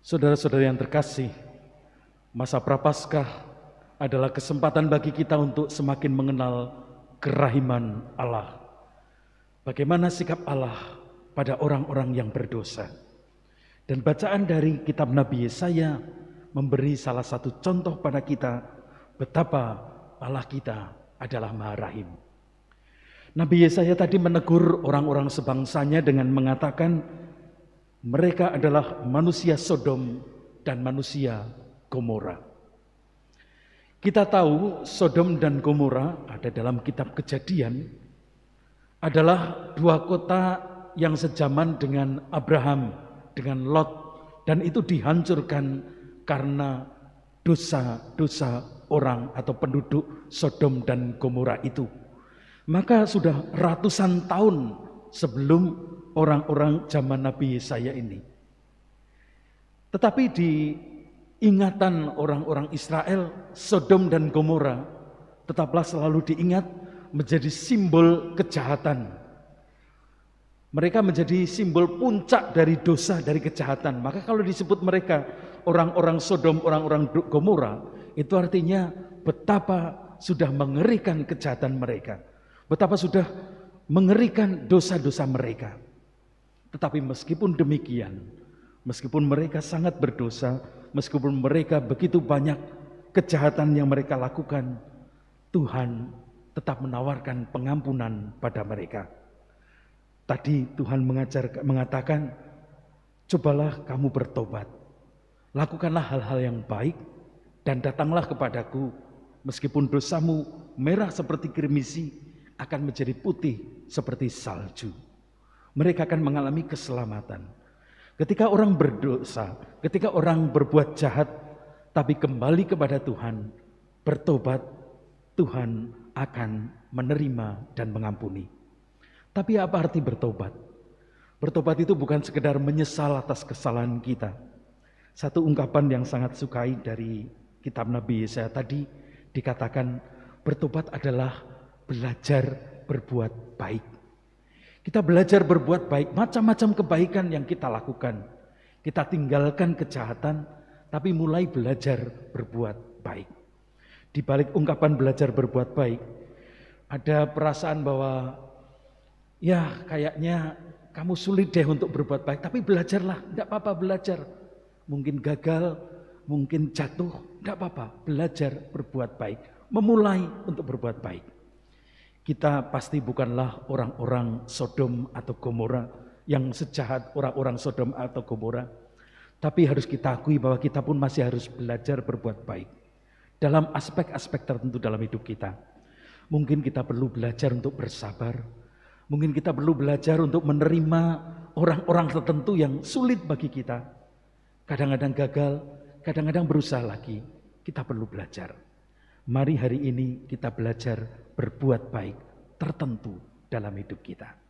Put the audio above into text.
Saudara-saudara yang terkasih, masa Prapaskah adalah kesempatan bagi kita untuk semakin mengenal kerahiman Allah. Bagaimana sikap Allah pada orang-orang yang berdosa. Dan bacaan dari kitab Nabi Yesaya memberi salah satu contoh pada kita betapa Allah kita adalah Maha Rahim. Nabi Yesaya tadi menegur orang-orang sebangsanya dengan mengatakan mereka adalah manusia Sodom dan manusia Gomora. Kita tahu Sodom dan Gomora ada dalam kitab Kejadian adalah dua kota yang sejaman dengan Abraham, dengan Lot, dan itu dihancurkan karena dosa-dosa orang atau penduduk Sodom dan Gomora itu. Maka sudah ratusan tahun sebelum orang-orang zaman Nabi Yesaya ini. Tetapi di ingatan orang-orang Israel, Sodom dan Gomora tetaplah selalu diingat menjadi simbol kejahatan. Mereka menjadi simbol puncak dari dosa, dari kejahatan. Maka kalau disebut mereka orang-orang Sodom, orang-orang Gomora, itu artinya betapa sudah mengerikan kejahatan mereka. Betapa sudah mengerikan dosa-dosa mereka. Tetapi meskipun demikian, meskipun mereka sangat berdosa, meskipun mereka begitu banyak kejahatan yang mereka lakukan, Tuhan tetap menawarkan pengampunan pada mereka. Tadi Tuhan mengatakan, cobalah kamu bertobat, lakukanlah hal-hal yang baik, dan datanglah kepadaku, meskipun dosamu merah seperti kirmisi, akan menjadi putih seperti salju. Mereka akan mengalami keselamatan. Ketika orang berdosa, ketika orang berbuat jahat, tapi kembali kepada Tuhan, bertobat, Tuhan akan menerima dan mengampuni. Tapi apa arti bertobat? Bertobat itu bukan sekedar menyesal atas kesalahan kita. Satu ungkapan yang sangat sukai dari kitab Nabi Yesaya tadi dikatakan bertobat adalah belajar berbuat baik. Kita belajar berbuat baik, macam-macam kebaikan yang kita lakukan. Kita tinggalkan kejahatan, tapi mulai belajar berbuat baik. Di balik ungkapan belajar berbuat baik, ada perasaan bahwa ya kayaknya kamu sulit deh untuk berbuat baik, tapi belajarlah, tidak apa-apa belajar. Mungkin gagal, mungkin jatuh, tidak apa-apa, belajar berbuat baik, memulai untuk berbuat baik. Kita pasti bukanlah orang-orang Sodom atau Gomora yang sejahat orang-orang Sodom atau Gomora. Tapi harus kita akui bahwa kita pun masih harus belajar berbuat baik. Dalam aspek-aspek tertentu dalam hidup kita. Mungkin kita perlu belajar untuk bersabar. Mungkin kita perlu belajar untuk menerima orang-orang tertentu yang sulit bagi kita. Kadang-kadang gagal, kadang-kadang berusaha lagi. Kita perlu belajar. Mari hari ini kita belajar berbuat baik tertentu dalam hidup kita.